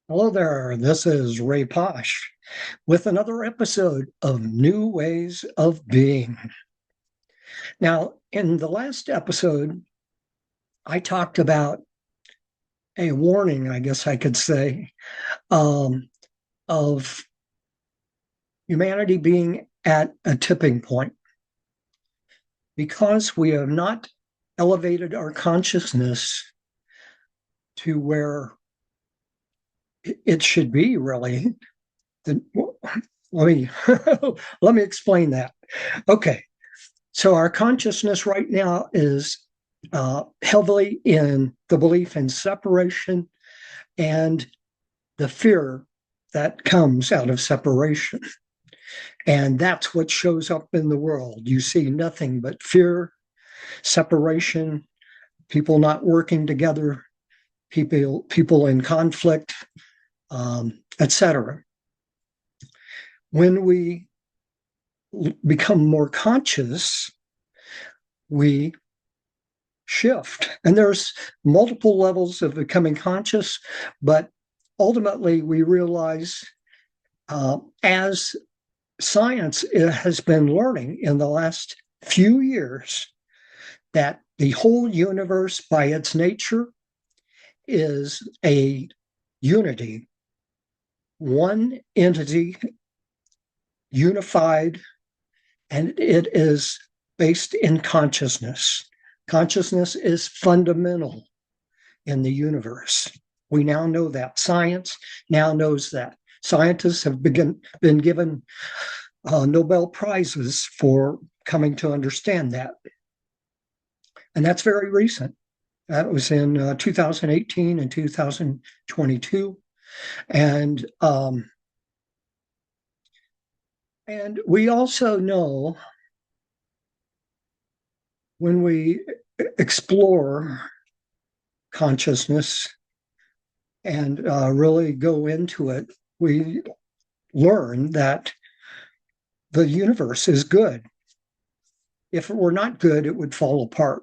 Hello there, this is Ray Posch with another episode of New Ways of Being. Now, in the last episode, I talked about a warning, I guess I could say, um, of humanity being at a tipping point because we have not elevated our consciousness to where it should be, really. The, let me let me explain that. Okay. So our consciousness right now is heavily in the belief in separation and the fear that comes out of separation. And that's what shows up in the world. You see nothing but fear, separation, people not working together, people in conflict, etc. When we become more conscious, we shift. And there's multiple levels of becoming conscious, but ultimately we realize as science has been learning in the last few years that the whole universe by its nature is a unity, one entity, unified, and it is based in consciousness. Consciousness is fundamental in the universe. We now know that. Science now knows that. Scientists have been given Nobel Prizes for coming to understand that. And that's very recent. That was in 2018 and 2022. And we also know when we explore consciousness and really go into it, we learn that the universe is good. If it were not good, it would fall apart.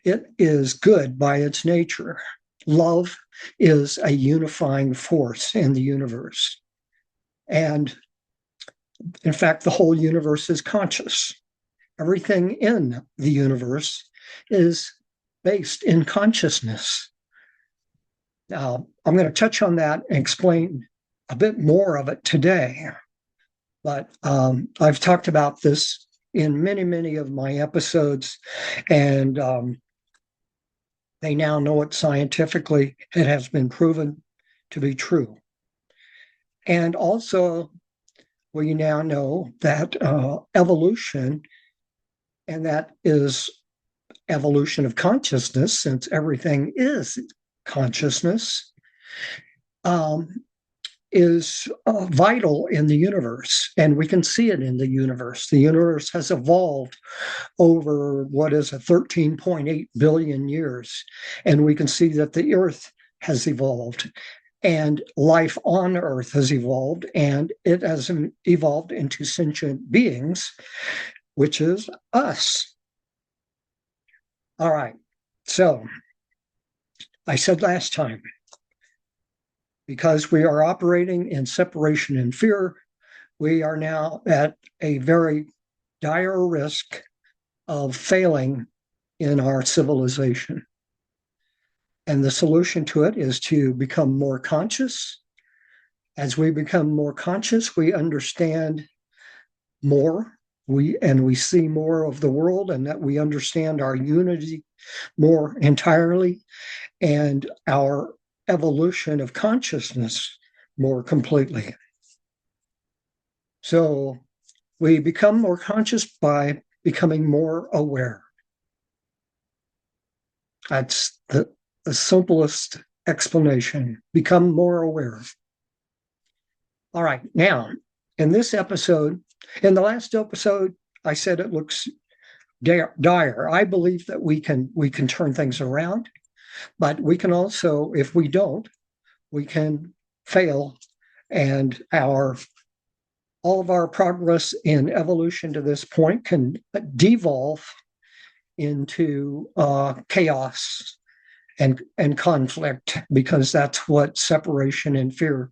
It is good by its nature. Love is a unifying force in the universe. And in fact, the whole universe is conscious. Everything in the universe is based in consciousness. Now, I'm going to touch on that and explain a bit more of it today. But I've talked about this in many, many of my episodes, and they now know it scientifically. It has been proven to be true. And also, we now know that evolution, and that is evolution of consciousness, since everything is consciousness, is vital in the universe, and we can see it in the universe. The universe has evolved over what is a 13.8 billion years, and we can see that the Earth has evolved, and life on Earth has evolved, and it has evolved into sentient beings, which is us. All right, so I said last time, because we are operating in separation and fear, we are now at a very dire risk of failing in our civilization. And the solution to it is to become more conscious. As we become more conscious, we understand more. We see more of the world, and that we understand our unity more entirely, and our evolution of consciousness more completely. So we become more conscious by becoming more aware. That's the simplest explanation. Become more aware. All right. Now, in this episode, in the last episode, I said it looks dire. I believe that we can turn things around, but we can also, if we don't, we can fail, and all of our progress in evolution to this point can devolve into chaos and conflict, because that's what separation and fear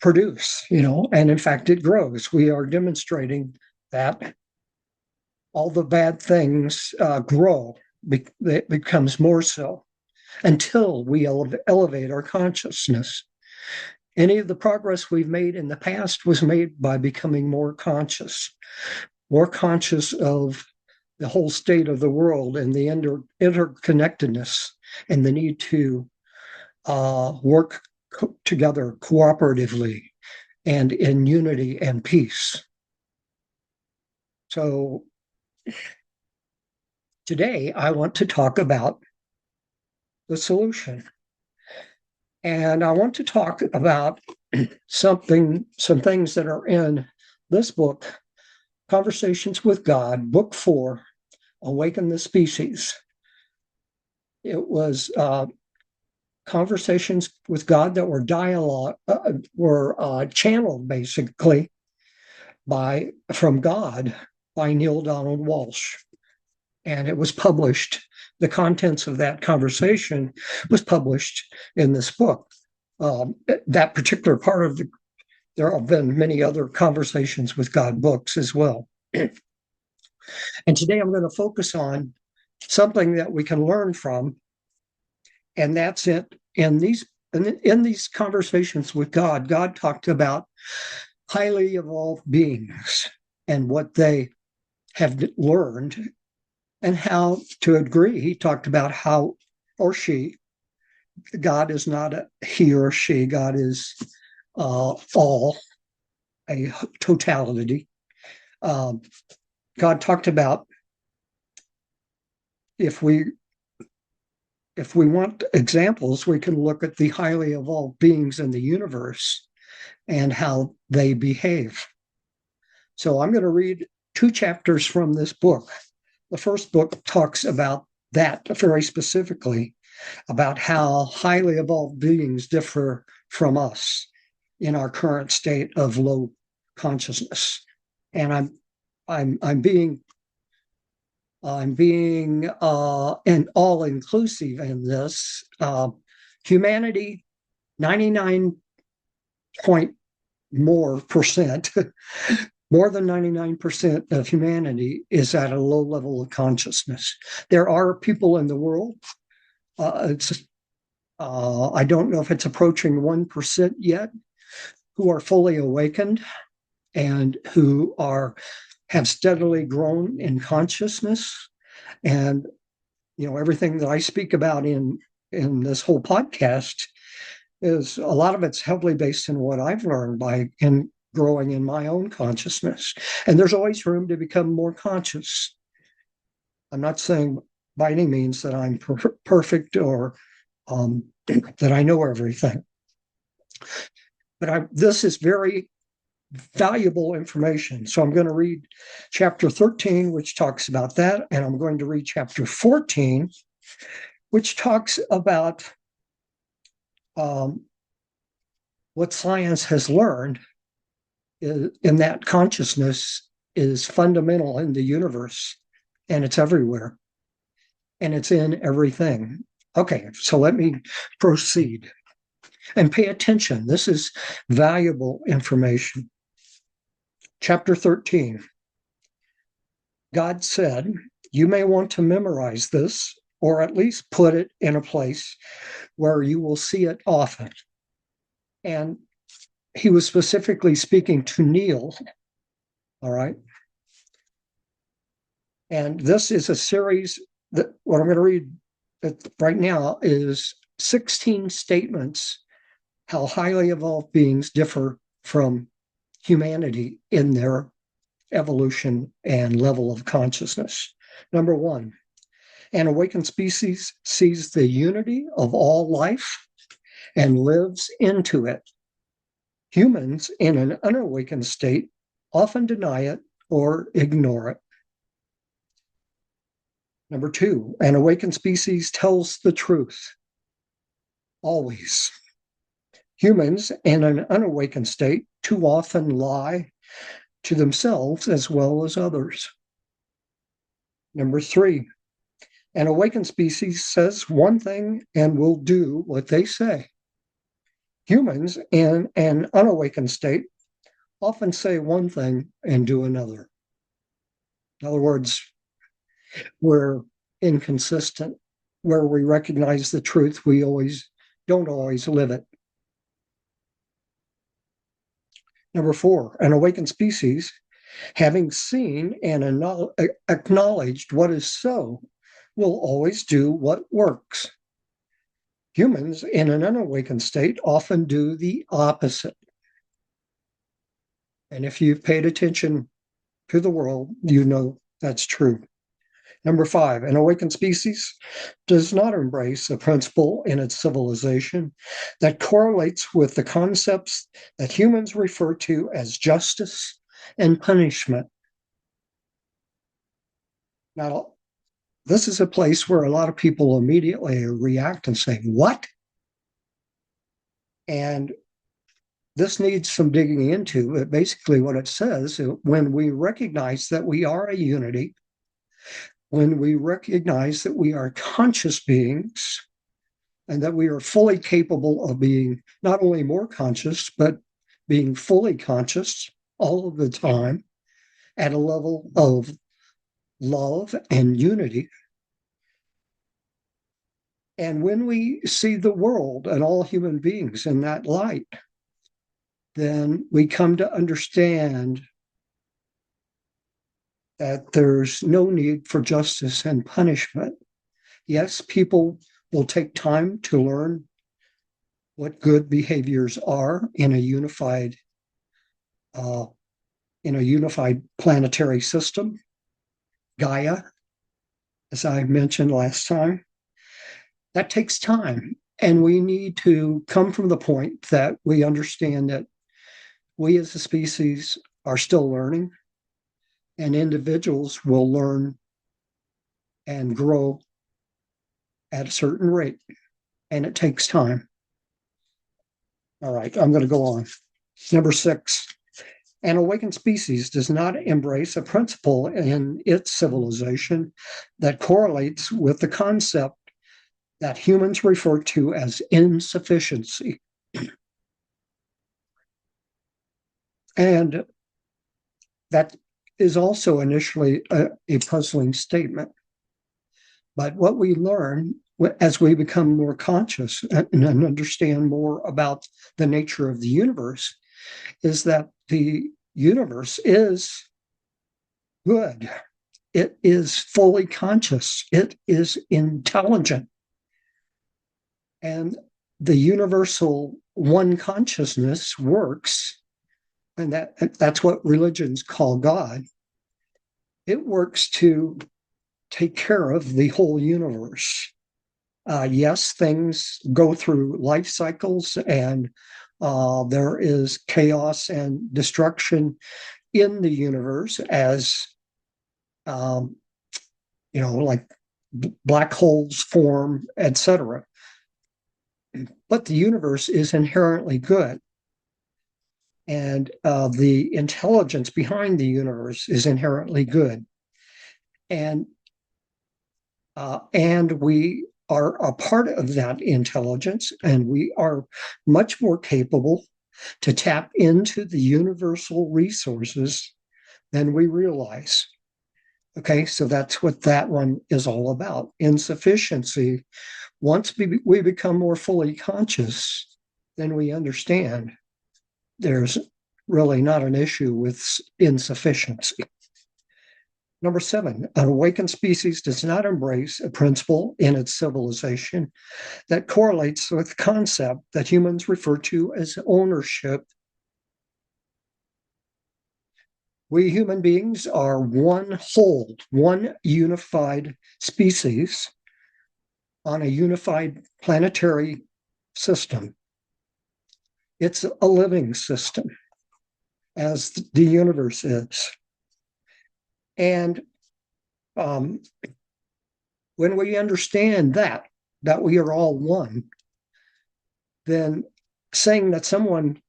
produce, and in fact, it grows. We are demonstrating that all the bad things grow. It becomes more so until we elevate our consciousness. Any of the progress we've made in the past was made by becoming more conscious of the whole state of the world and the interconnectedness and the need to work together cooperatively and in unity and peace. So today I want to talk about the solution. And I want to talk about some things that are in this book, Conversations with God, Book 4, Awaken the Species. It was conversations with God that were channeled basically from God by Neale Donald Walsch. And it was published. The contents of that conversation was published in this book. That particular part of there have been many other Conversations with God books as well. And today I'm going to focus on something that we can learn from, and that's it. In these conversations with God, God talked about highly evolved beings and what they have learned and how to agree. He talked about how, or she, God is not a he or she. God is all, a totality. God talked about if we want examples, we can look at the highly evolved beings in the universe and how they behave. So I'm going to read 2 chapters from this book. The first book talks about that very specifically, about how highly evolved beings differ from us in our current state of low consciousness. And I'm being and all inclusive in this. Humanity, 99 point more percent, more than 99% of humanity is at a low level of consciousness. There are people in the world. I don't know if it's approaching 1% yet, who are fully awakened and who have steadily grown in consciousness. And everything that I speak about in this whole podcast is a lot of it's heavily based in what I've learned in growing in my own consciousness. And there's always room to become more conscious. I'm not saying by any means that I'm perfect or that I know everything. But this is very valuable information. So I'm going to read chapter 13, which talks about that. And I'm going to read chapter 14, which talks about what science has learned in that consciousness is fundamental in the universe, and it's everywhere, and it's in everything. Okay, so let me proceed. And pay attention. This is valuable information. Chapter 13. God said, you may want to memorize this, or at least put it in a place where you will see it often. And he was specifically speaking to Neale. All right. And this is a series that what I'm going to read right now is 16 statements how highly evolved beings differ from humanity in their evolution and level of consciousness. Number 1, an awakened species sees the unity of all life and lives into it. Humans in an unawakened state often deny it or ignore it. Number 2, an awakened species tells the truth. Always. Humans in an unawakened state too often lie to themselves as well as others. Number 3, An awakened species says one thing and will do what they say. Humans in an unawakened state often say one thing and do another. In other words, we're inconsistent. Where we recognize the truth, we don't always live it. Number 4, an awakened species, having seen and acknowledged what is so, will always do what works. Humans in an unawakened state often do the opposite. And if you've paid attention to the world, you know that's true. Number 5, an awakened species does not embrace a principle in its civilization that correlates with the concepts that humans refer to as justice and punishment. Now, this is a place where a lot of people immediately react and say, "What?" And this needs some digging into. But basically, what it says, when we recognize that we are a unity, when we recognize that we are conscious beings and that we are fully capable of being not only more conscious, but being fully conscious all of the time at a level of love and unity. And when we see the world and all human beings in that light, then we come to understand that there's no need for justice and punishment. Yes, people will take time to learn what good behaviors are in a unified planetary system, Gaia, as I mentioned last time. That takes time, and we need to come from the point that we understand that we as a species are still learning, and individuals will learn and grow at a certain rate, and it takes time. All right, I'm going to go on. Number 6, an awakened species does not embrace a principle in its civilization that correlates with the concept that humans refer to as insufficiency. And that is also initially a puzzling statement. But what we learn as we become more conscious and understand more about the nature of the universe is that the universe is good. It is fully conscious. It is intelligent. And the universal one consciousness works, and that's what religions call God. It works to take care of the whole universe. Yes, things go through life cycles, and there is chaos and destruction in the universe as, like black holes form, etc. But the universe is inherently good. And the intelligence behind the universe is inherently good. And we are a part of that intelligence, and we are much more capable to tap into the universal resources than we realize. Okay, so that's what that one is all about. Insufficiency. Once we become more fully conscious, then we understand there's really not an issue with insufficiency. Number 7, an awakened species does not embrace a principle in its civilization that correlates with the concept that humans refer to as ownership. We human beings are one whole, one unified species on a unified planetary system. It's a living system, as the universe is. And when we understand that we are all one, then saying that someone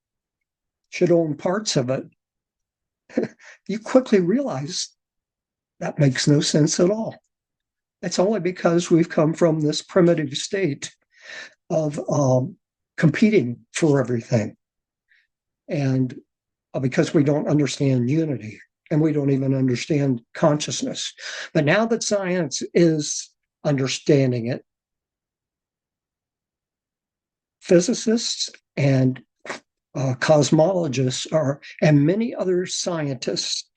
should own parts of it, you quickly realize that makes no sense at all. It's only because we've come from this primitive state of competing for everything. And because we don't understand unity and we don't even understand consciousness. But now that science is understanding it, physicists and cosmologists are, and many other scientists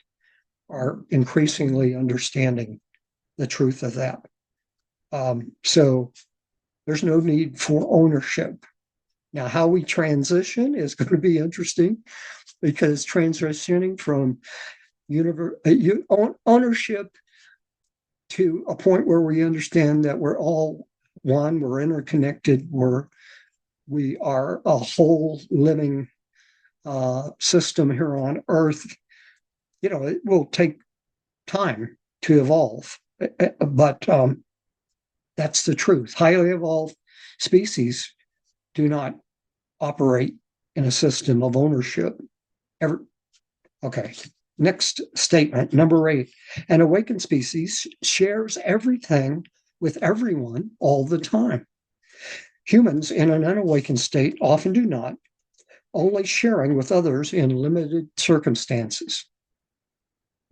are increasingly understanding the truth of that. So there's no need for ownership. Now, how we transition is going to be interesting, because transitioning from ownership to a point where we understand that we're all one, we're interconnected, we are a whole living system here on Earth. It will take time to evolve, but that's the truth. Highly evolved species do not operate in a system of ownership. Okay. Next statement, number 8. An awakened species shares everything with everyone all the time. Humans in an unawakened state often do not, only sharing with others in limited circumstances.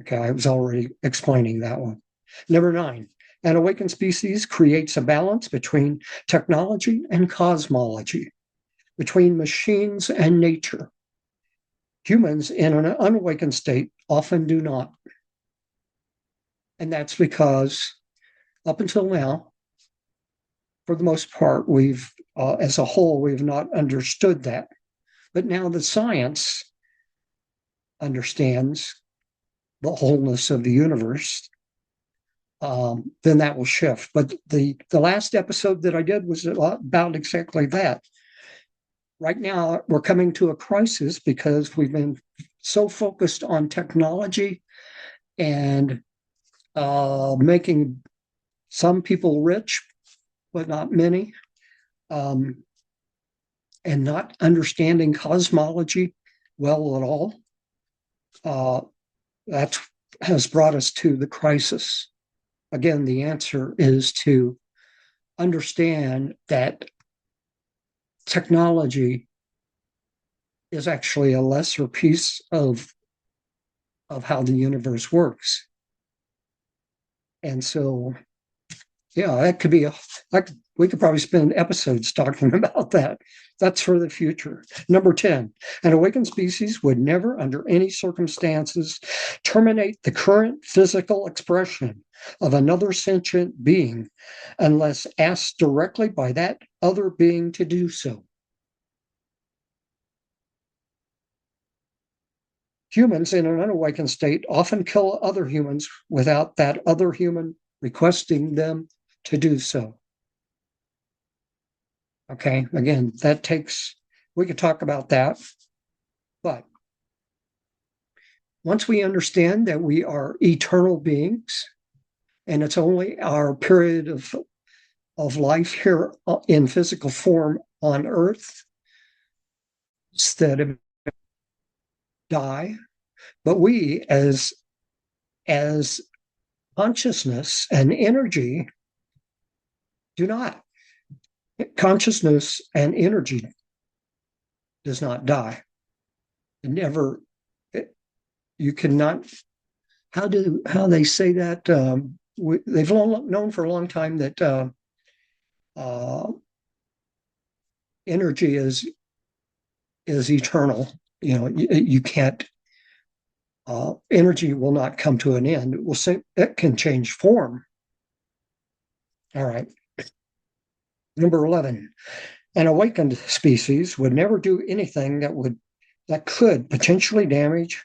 Okay, I was already explaining that one. Number 9, an awakened species creates a balance between technology and cosmology, between machines and nature. Humans in an unawakened state often do not. And that's because up until now, for the most part, as a whole, we've not understood that. But now the science understands the wholeness of the universe, then that will shift. But the last episode that I did was about exactly that. Right now, we're coming to a crisis because we've been so focused on technology and making some people rich, but not many, and not understanding cosmology well at all. That has brought us to the crisis. Again, the answer is to understand that technology is actually a lesser piece of how the universe works. And so, yeah, that could be we could probably spend episodes talking about that. That's for the future. Number 10, an awakened species would never, under any circumstances, terminate the current physical expression of another sentient being unless asked directly by that other being to do so. Humans in an unawakened state often kill other humans without that other human requesting them to do so. Okay, again, we could talk about that, but once we understand that we are eternal beings, and it's only our period of life here in physical form on Earth that die, but we as consciousness and energy do not. Consciousness and energy does not die. You cannot. How they say that? They've known for a long time that energy is eternal. You can't. Energy will not come to an end. It can change form. All right. Number 11, an awakened species would never do anything that could potentially damage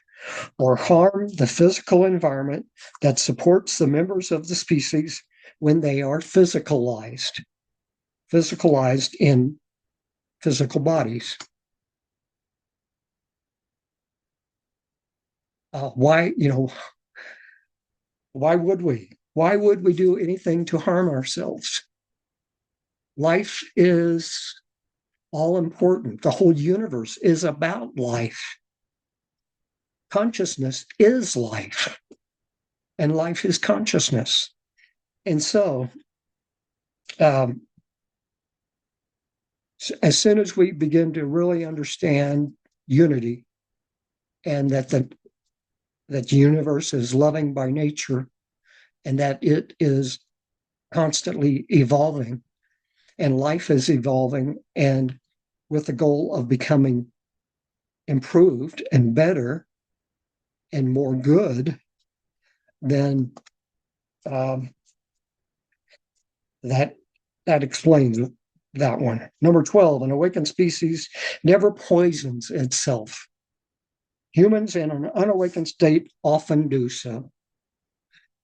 or harm the physical environment that supports the members of the species when they are physicalized in physical bodies. Why would we? Why would we do anything to harm ourselves? Life is all important. The whole universe is about life. Consciousness is life, and life is consciousness. And so, um, as soon as we begin to really understand unity and that the universe is loving by nature and that it is constantly evolving and life is evolving and with the goal of becoming improved and better and more good, then um, that that explains that one. Number 12, an awakened species never poisons itself. Humans in an unawakened state often do so.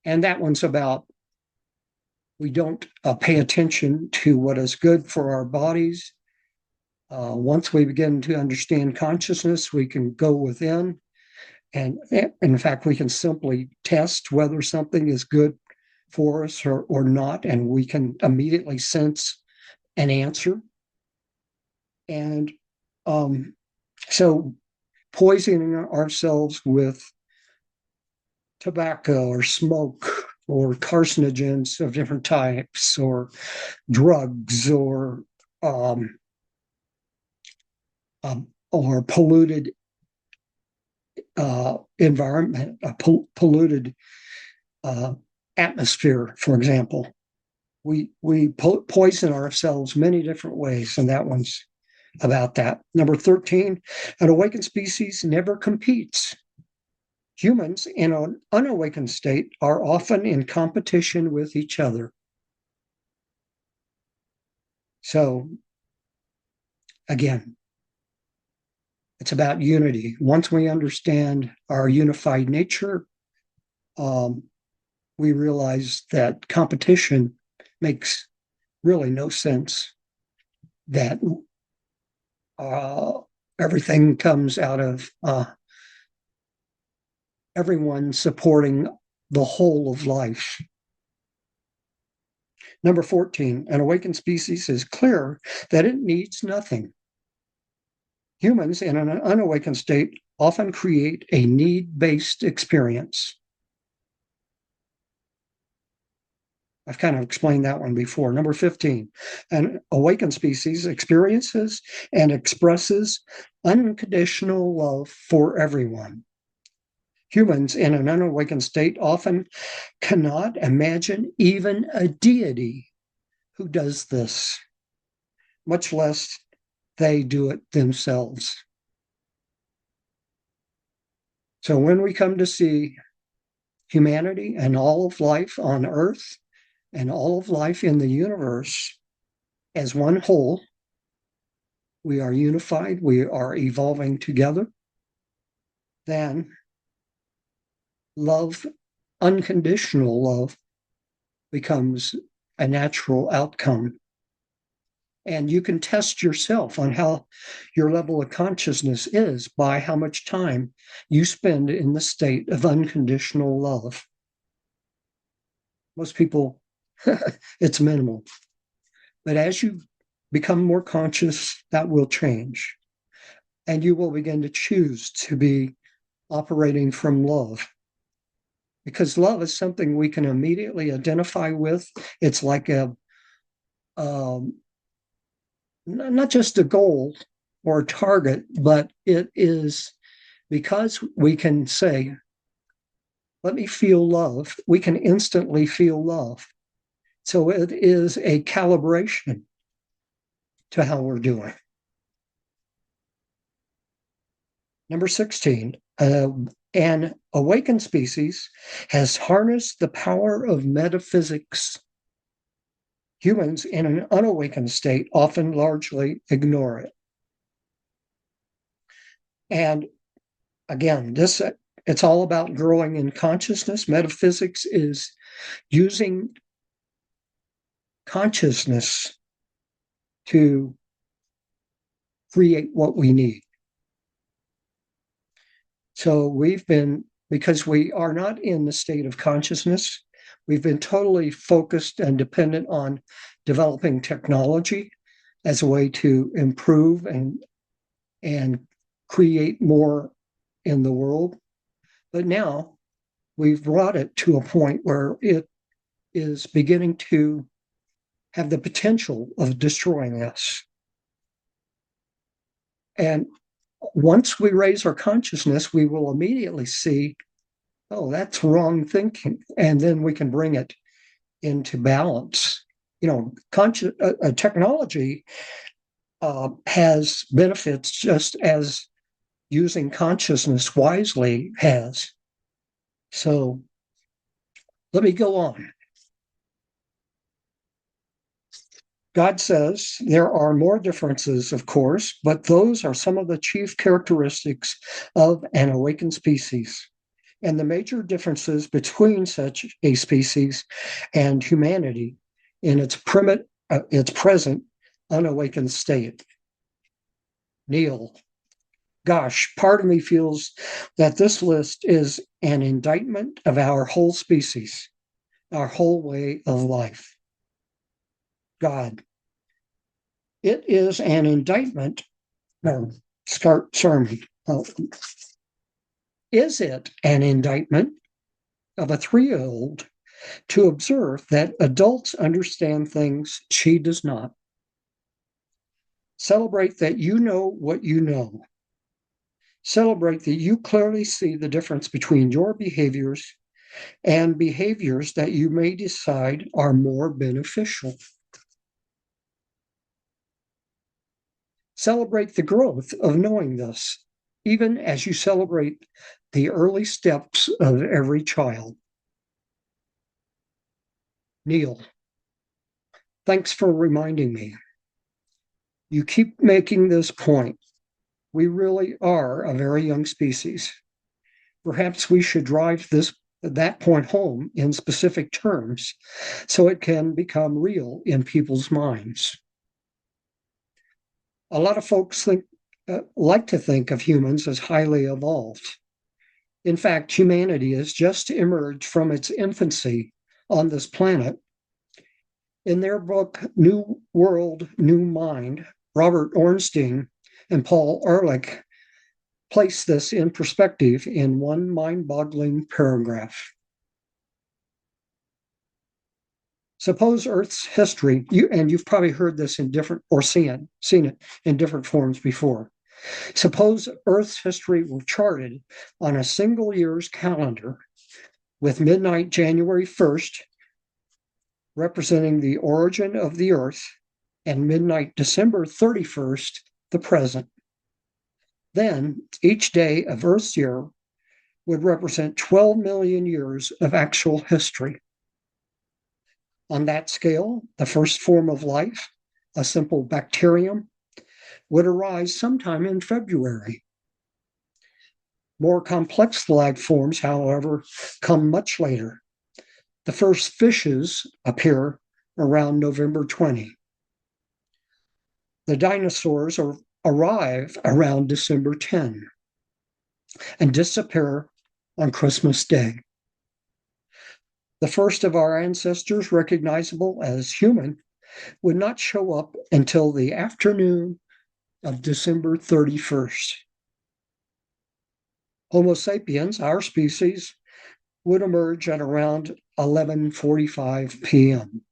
And that one's about we don't pay attention to what is good for our bodies. Once we begin to understand consciousness, we can go within. And in fact, we can simply test whether something is good for us or not. And we can immediately sense an answer. And so poisoning ourselves with tobacco or smoke or carcinogens of different types or drugs or polluted environment, polluted atmosphere, for example. We poison ourselves many different ways, and that one's about that. Number 13, an awakened species never competes. Humans in an unawakened state are often in competition with each other. So, again, it's about unity. Once we understand our unified nature, we realize that competition makes really no sense, that everything comes out of everyone supporting the whole of life. Number 14, an awakened species is clear that it needs nothing. Humans in an unawakened state often create a need-based experience. I've kind of explained that one before. Number 15, an awakened species experiences and expresses unconditional love for everyone. Humans in an unawakened state often cannot imagine even a deity who does this, much less they do it themselves. So when we come to see humanity and all of life on Earth and all of life in the universe as one whole, we are unified, we are evolving together, then love, unconditional love, becomes a natural outcome. And you can test yourself on how your level of consciousness is by how much time you spend in the state of unconditional love. Most people, it's minimal. But as you become more conscious, that will change. And you will begin to choose to be operating from love. Because love is something we can immediately identify with. It's like not just a goal or a target, but it is because we can say, let me feel love. We can instantly feel love. So it is a calibration to how we're doing. Number 16, an awakened species has harnessed the power of metaphysics. Humans in an unawakened state often largely ignore it. And again, it's all about growing in consciousness. Metaphysics is using consciousness to create what we need. So because we are not in the state of consciousness, we've been totally focused and dependent on developing technology as a way to improve and create more in the world. But now we've brought it to a point where it is beginning to have the potential of destroying us. And once we raise our consciousness, we will immediately see, oh, that's wrong thinking. And then we can bring it into balance. Technology has benefits just as using consciousness wisely has. So let me go on. God says there are more differences, of course, but those are some of the chief characteristics of an awakened species. And the major differences between such a species and humanity in its present unawakened state. Neale, gosh, part of me feels that this list is an indictment of our whole species, our whole way of life. God, it is an indictment. Sermon. Is it an indictment of a 3-year-old to observe that adults understand things she does not? Celebrate that you know what you know. Celebrate that you clearly see the difference between your behaviors and behaviors that you may decide are more beneficial. Celebrate the growth of knowing this, even as you celebrate the early steps of every child. Neale, thanks for reminding me. You keep making this point. We really are a very young species. Perhaps we should drive that point home in specific terms so it can become real in people's minds. A lot of folks like to think of humans as highly evolved. In fact, humanity has just emerged from its infancy on this planet. In their book, New World, New Mind, Robert Ornstein and Paul Ehrlich place this in perspective in one mind-boggling paragraph. Suppose Earth's history, you've probably heard this in different, or seen it in different forms before. Suppose Earth's history were charted on a single year's calendar, with midnight January 1st representing the origin of the Earth, and midnight December 31st, the present. Then each day of Earth's year would represent 12 million years of actual history. On that scale, the first form of life, a simple bacterium, would arise sometime in February. More complex life forms, however, come much later. The first fishes appear around November 20. The dinosaurs arrive around December 10 and disappear on Christmas Day. The first of our ancestors, recognizable as human, would not show up until the afternoon of December 31st. Homo sapiens, our species, would emerge at around 11:45 p.m.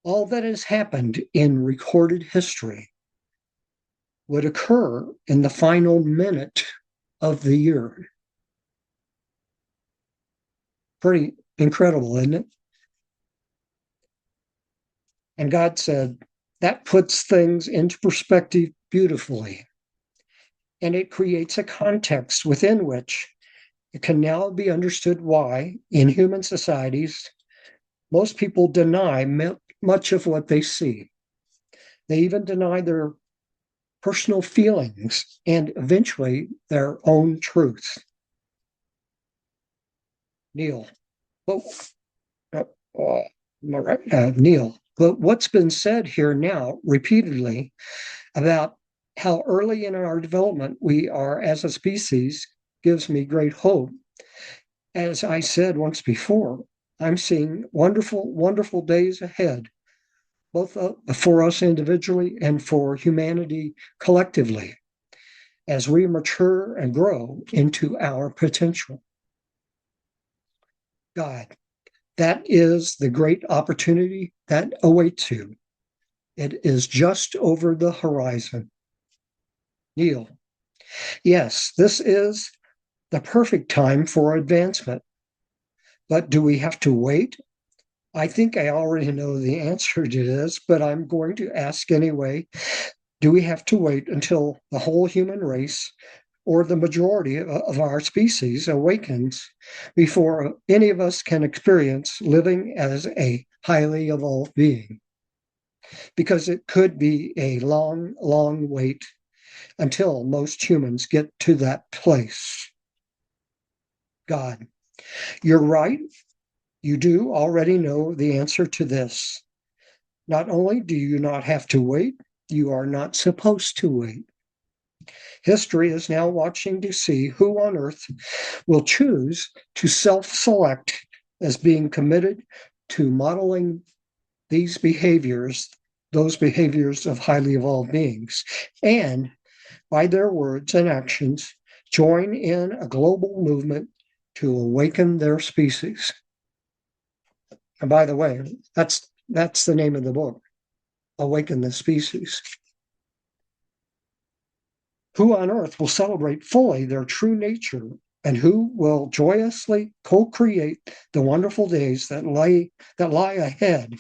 All that has happened in recorded history would occur in the final minute of the year. Pretty incredible, isn't it? And God said, that puts things into perspective beautifully. And it creates a context within which it can now be understood why, in human societies, most people deny much of what they see. They even deny their personal feelings and eventually their own truth. Neale, Neale, but what's been said here now repeatedly about how early in our development we are as a species gives me great hope. As I said once before, I'm seeing wonderful, wonderful days ahead, both for us individually and for humanity collectively, as we mature and grow into our potential. God, That is the great opportunity that awaits you. It is just over the horizon. Neale. Yes, this is the perfect time for advancement. But do we have to wait? I think I already know the answer to this, but I'm going to ask anyway. Do we have to wait until the whole human race or the majority of our species awakens before any of us can experience living as a highly evolved being? Because it could be a long, long wait until most humans get to that place. God, you're right. You do already know the answer to this. Not only do you not have to wait, you are not supposed to wait. History is now watching to see who on earth will choose to self-select as being committed to modeling these behaviors, those behaviors of highly evolved beings, and by their words and actions, join in a global movement to awaken their species. And by the way, that's the name of the book, Awaken the Species. Who on earth will celebrate fully their true nature, and who will joyously co-create the wonderful days that lie ahead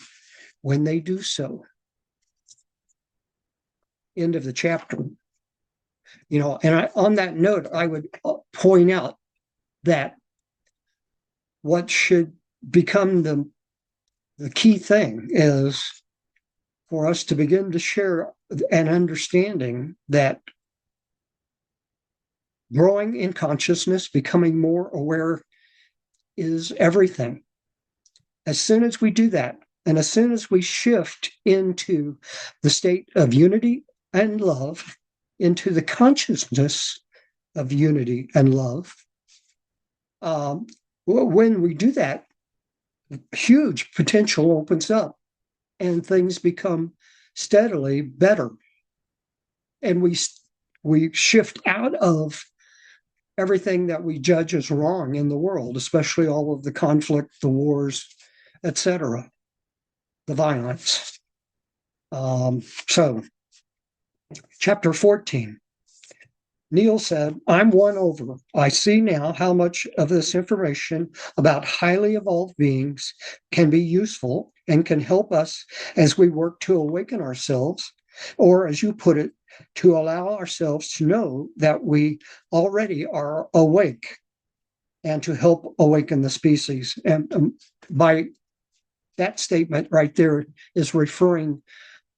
when they do so. End of the chapter. And on that note, I would point out that what should become the key thing is for us to begin to share an understanding that growing in consciousness, becoming more aware, is everything. As soon as we do that, and as soon as we shift into the state of unity and love, into the consciousness of unity and love, when we do that, huge potential opens up and things become steadily better. And we shift out of everything that we judge as wrong in the world, especially all of the conflict, the wars, etc., the violence. So, chapter 14. Neale said, I'm won over. I see now how much of this information about highly evolved beings can be useful and can help us as we work to awaken ourselves, or as you put it, to allow ourselves to know that we already are awake and to help awaken the species. And by that statement right there is referring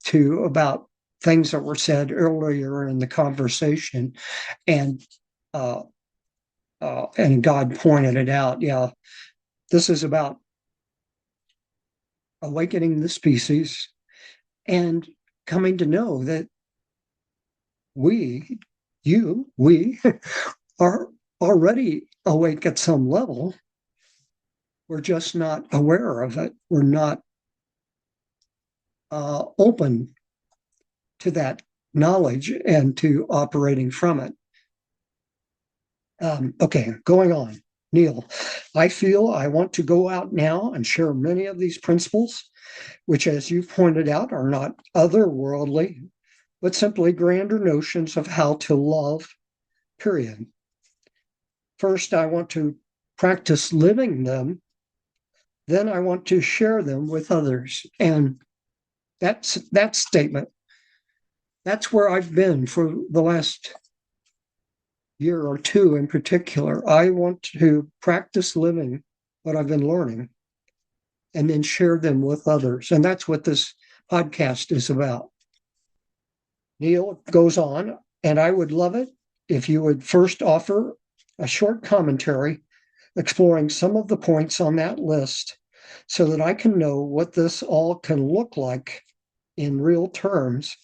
to about things that were said earlier in the conversation, and God pointed it out. Yeah, this is about awakening the species and coming to know that we are already awake at some level. We're just not aware of it. We're not open to that knowledge and to operating from it. Okay, going on. Neale, I feel I want to go out now and share many of these principles, which, as you pointed out, are not otherworldly, but simply grander notions of how to love, period. First, I want to practice living them. Then I want to share them with others. And that statement, that's where I've been for the last year or two in particular. I want to practice living what I've been learning and then share them with others. And that's what this podcast is about. Neale goes on, and I would love it if you would first offer a short commentary exploring some of the points on that list so that I can know what this all can look like in real terms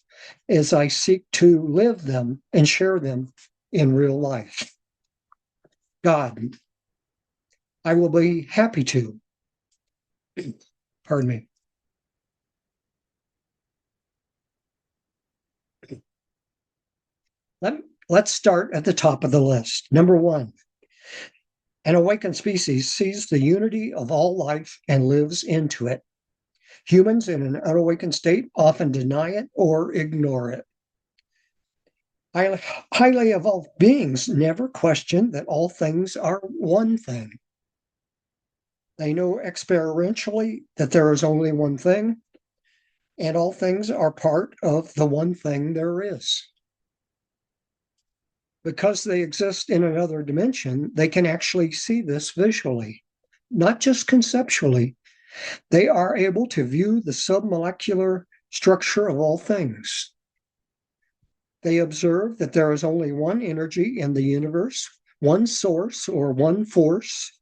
as I seek to live them and share them in real life. God, I will be happy to. Pardon me. Let's start at the top of the list. Number one, An awakened species sees the unity of all life and lives into it. Humans in an unawakened state often deny it or ignore it. Highly evolved beings never question that all things are one thing. They know experientially that there is only one thing, and all things are part of the one thing there is. Because they exist in another dimension, they can actually see this visually, not just conceptually. They are able to view the submolecular structure of all things. They observe that there is only one energy in the universe, one source or one force,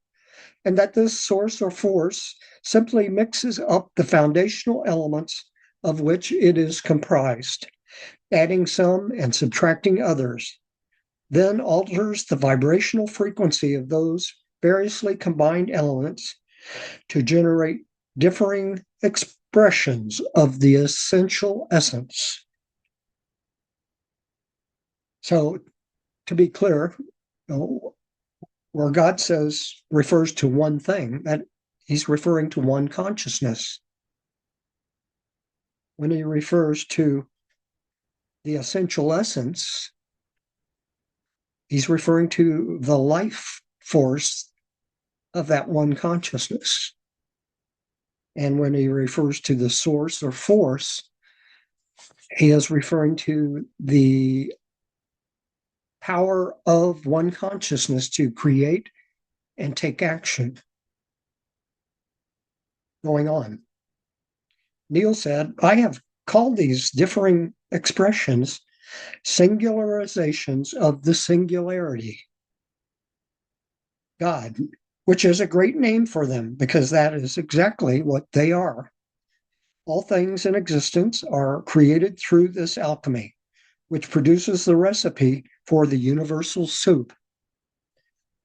and that this source or force simply mixes up the foundational elements of which it is comprised, adding some and subtracting others, then alters the vibrational frequency of those variously combined elements to generate differing expressions of the essential essence. So, to be clear, where God says refers to one thing, that he's referring to one consciousness. When he refers to the essential essence, he's referring to the life force of that one consciousness. And when he refers to the source or force, he is referring to the power of one consciousness to create and take action. Going on. Neale said, I have called these differing expressions singularizations of the singularity, God, which is a great name for them because that is exactly what they are. All things in existence are created through this alchemy, which produces the recipe for the universal soup.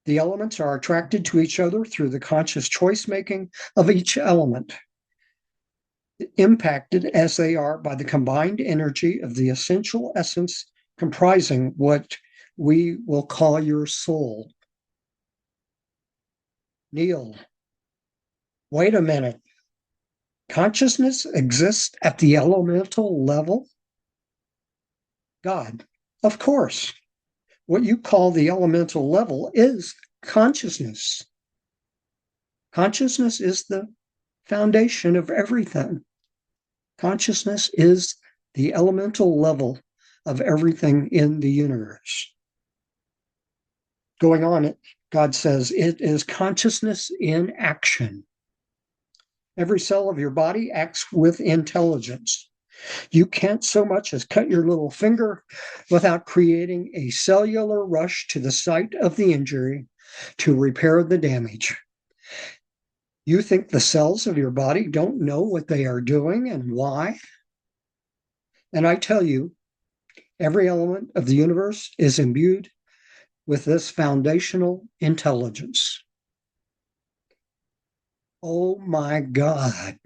The elements are attracted to each other through the conscious choice making of each element, impacted as they are by the combined energy of the essential essence comprising what we will call your soul. Neale, wait a minute. Consciousness exists at the elemental level? God, of course. What you call the elemental level is consciousness. Consciousness is the foundation of everything. Consciousness is the elemental level of everything in the universe. Going on, God says it is consciousness in action. Every cell of your body acts with intelligence. You can't so much as cut your little finger without creating a cellular rush to the site of the injury to repair the damage. You think the cells of your body don't know what they are doing and why? And I tell you, every element of the universe is imbued with this foundational intelligence. Oh my God.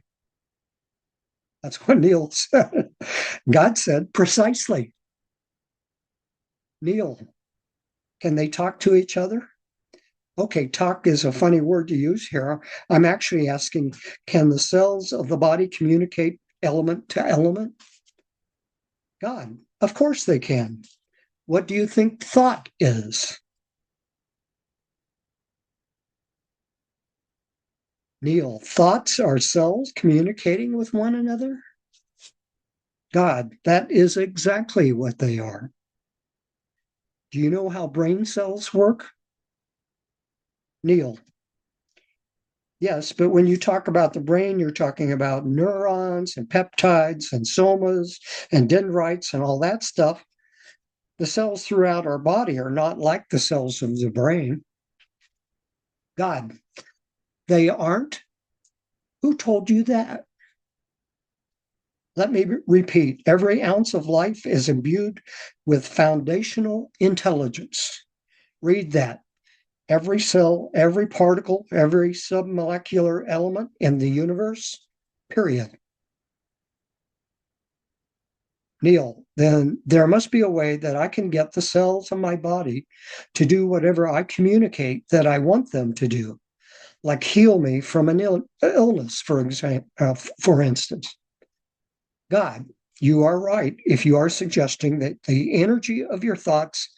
That's what Neale said. God said precisely. Neale, can they talk to each other? Okay, talk is a funny word to use here. I'm actually asking, can the cells of the body communicate element to element? God, of course they can. What do you think thought is? Neale, thoughts are cells communicating with one another? God, that is exactly what they are. Do you know how brain cells work? Neale, yes, but when you talk about the brain, you're talking about neurons and peptides and somas and dendrites and all that stuff. The cells throughout our body are not like the cells of the brain. God, they aren't? Who told you that? Let me repeat, every ounce of life is imbued with foundational intelligence. Read that. Every cell, every particle, every submolecular element in the universe, period. Neale, then there must be a way that I can get the cells of my body to do whatever I communicate that I want them to do, like heal me from an illness, for instance. God, you are right if you are suggesting that the energy of your thoughts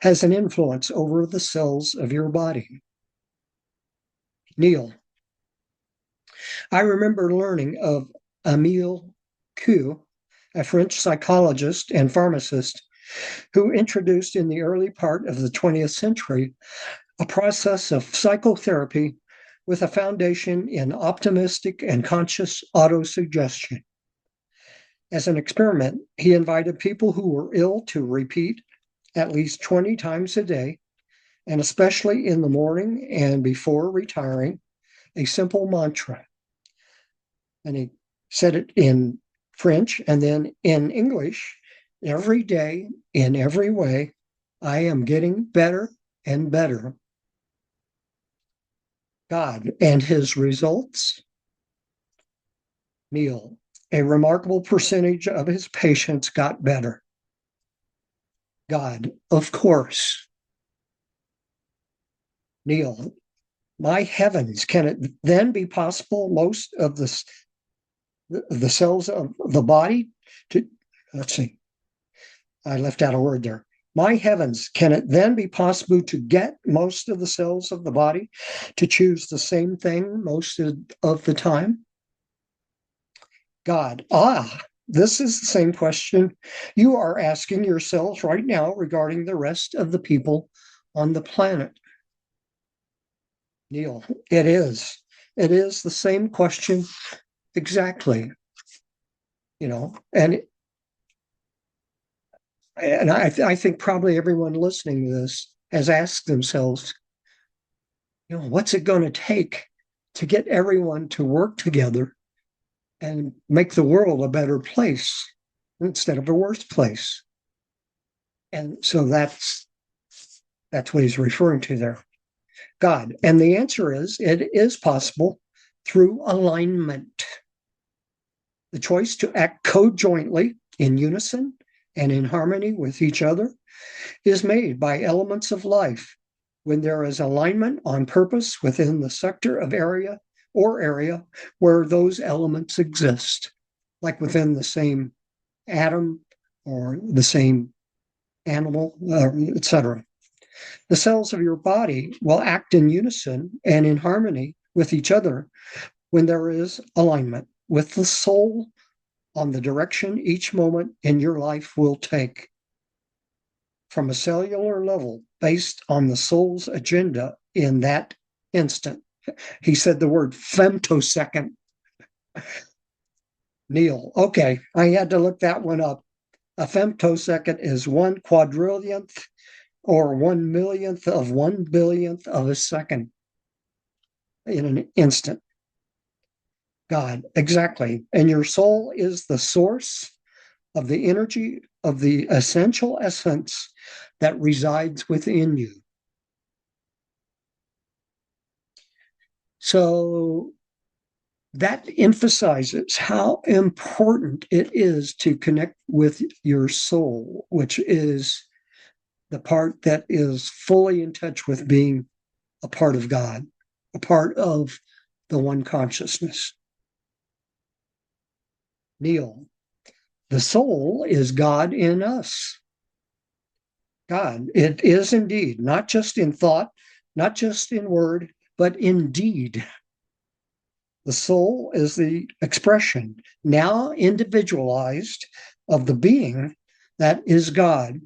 has an influence over the cells of your body. Neale, I remember learning of Emile Q, a French psychologist and pharmacist who introduced in the early part of the 20th century a process of psychotherapy with a foundation in optimistic and conscious autosuggestion. As an experiment, he invited people who were ill to repeat at least 20 times a day, and especially in the morning and before retiring, a simple mantra. And he said it in French and then in English. Every day, in every way, I am getting better and better. God and his results. Neale, a remarkable percentage of his patients got better. God, of course. Neale, my heavens, can it then be possible most of the cells of the body to, let's see, I left out a word there. My heavens, can it then be possible to get most of the cells of the body to choose the same thing most of the time? God, this is the same question you are asking yourselves right now regarding the rest of the people on the planet. Neale, it is. It is the same question exactly. And I think probably everyone listening to this has asked themselves, what's it going to take to get everyone to work together and make the world a better place instead of a worse place? And so that's what he's referring to there. God. And the answer is, it is possible through alignment. The choice to act co-jointly in unison and in harmony with each other is made by elements of life when there is alignment on purpose within the sector of area where those elements exist, like within the same atom or the same animal, etc. The cells of your body will act in unison and in harmony with each other when there is alignment with the soul on the direction each moment in your life will take. From a cellular level, based on the soul's agenda in that instant. He said the word femtosecond. Neale, okay, I had to look that one up. A femtosecond is 1/quadrillionth or 1/millionth of 1/billionth of a second in an instant. God, exactly. And your soul is the source of the energy of the essential essence that resides within you. So that emphasizes how important it is to connect with your soul, which is the part that is fully in touch with being a part of God, a part of the one consciousness. Neale, the soul is God in us. God, it is indeed, not just in thought, not just in word, but in deed. The soul is the expression, now individualized, of the being that is God.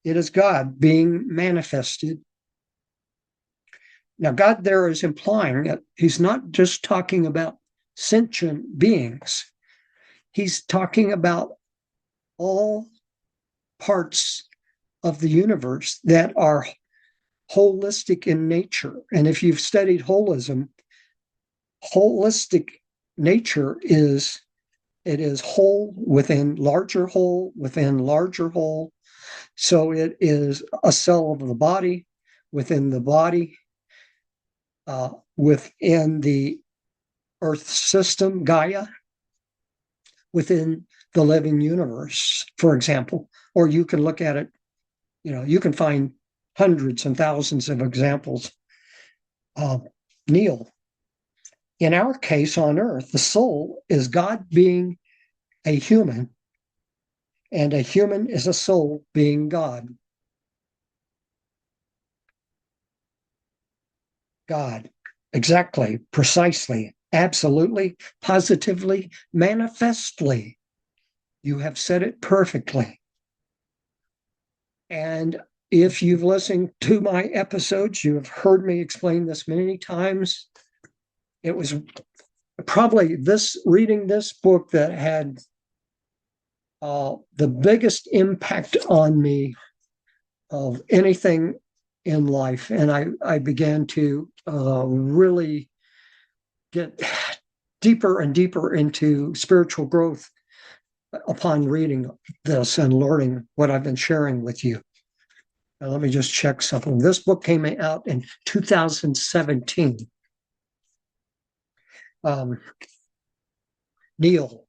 It is God being manifested. Now, God there is implying that he's not just talking about sentient beings. He's talking about all parts of the universe that are holistic in nature. And if you've studied holism, holistic nature is whole within larger whole within larger whole. So it is a cell of the body within the body, within the Earth system, Gaia, within the living universe, for example. Or you can look at it, you can find hundreds and thousands of examples. Neale, in our case on Earth, the soul is God being a human, and a human is a soul being God. God, exactly, precisely, absolutely, positively, manifestly. You have said it perfectly. And if you've listened to my episodes, you have heard me explain this many times. It was probably reading this book that had the biggest impact on me of anything in life. And I began to really get deeper and deeper into spiritual growth upon reading this and learning what I've been sharing with you. Now, let me just check something. This book came out in 2017. Neale,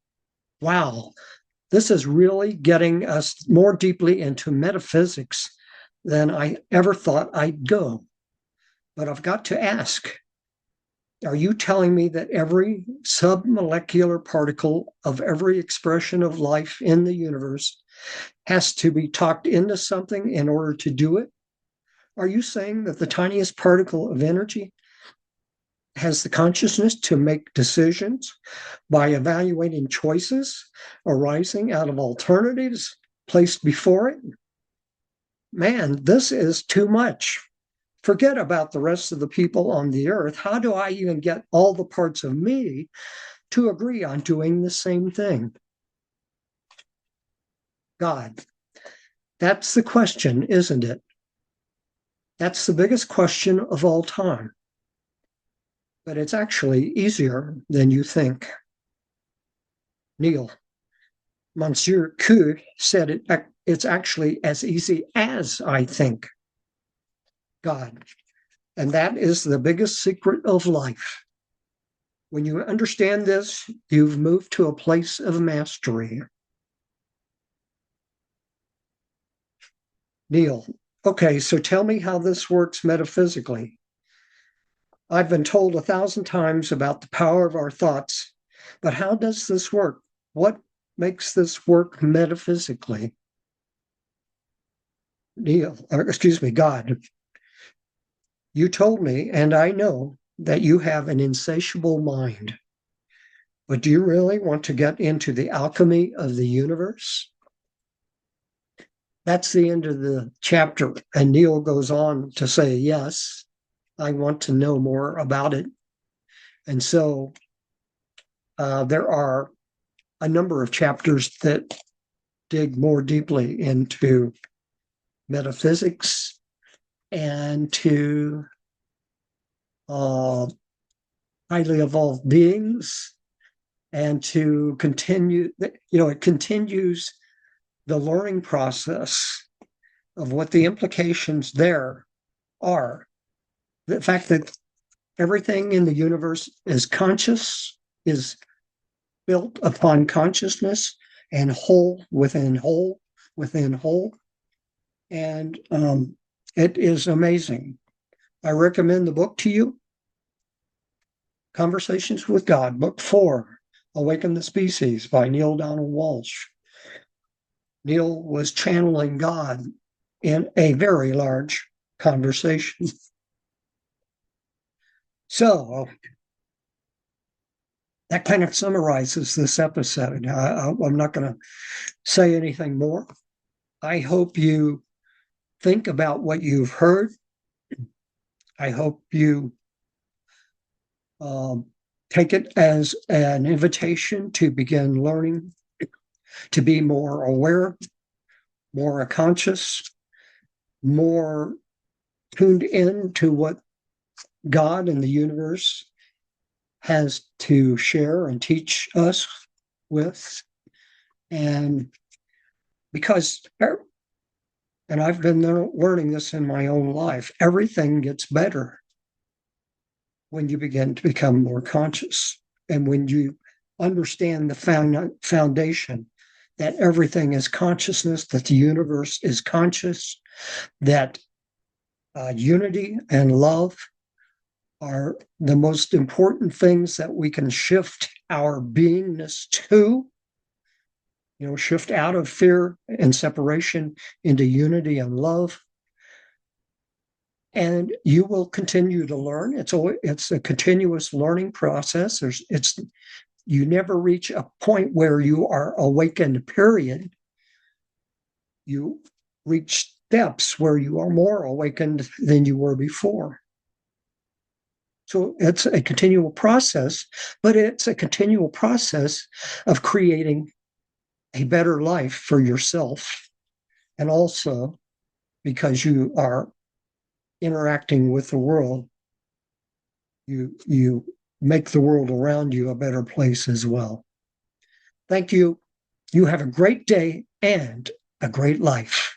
wow, this is really getting us more deeply into metaphysics than I ever thought I'd go. But I've got to ask, are you telling me that every submolecular particle of every expression of life in the universe has to be talked into something in order to do it? Are you saying that the tiniest particle of energy has the consciousness to make decisions by evaluating choices arising out of alternatives placed before it? Man, this is too much. Forget about the rest of the people on the earth. How do I even get all the parts of me to agree on doing the same thing? God, that's the question, isn't it? That's the biggest question of all time. But it's actually easier than you think. Neale, Monsieur Q said it's actually as easy as I think. God, and that is the biggest secret of life. When you understand this, you've moved to a place of mastery. Neale, okay, so tell me how this works metaphysically. I've been told 1,000 times about the power of our thoughts, but how does this work? What makes this work metaphysically? God, you told me, and I know, that you have an insatiable mind. But do you really want to get into the alchemy of the universe? That's the end of the chapter. And Neale goes on to say, yes, I want to know more about it. And so there are a number of chapters that dig more deeply into metaphysics and to highly evolved beings, and to continue, it continues the learning process of what the implications there are. The fact that everything in the universe is conscious, is built upon consciousness, and whole within whole within whole. And it is amazing. I recommend the book to you. Conversations with God, Book 4, Awaken the Species by Neale Donald Walsch. Neale was channeling God in a very large conversation. So that kind of summarizes this episode. I'm not going to say anything more. I hope you think about what you've heard. I hope you take it as an invitation to begin learning, to be more aware, more conscious, more tuned in to what God and the universe has to share and teach us with. And because, and I've been learning this in my own life, everything gets better when you begin to become more conscious and when you understand the foundation that everything is consciousness, that the universe is conscious, that unity and love are the most important things that we can shift our beingness to, shift out of fear and separation into unity and love. And you will continue to learn. It's a continuous learning process. You never reach a point where you are awakened, period. You reach steps where you are more awakened than you were before. So it's a continual process, but it's a continual process of creating a better life for yourself. And also because you are interacting with the world, you make the world around you a better place as well. Thank you. You have a great day and a great life.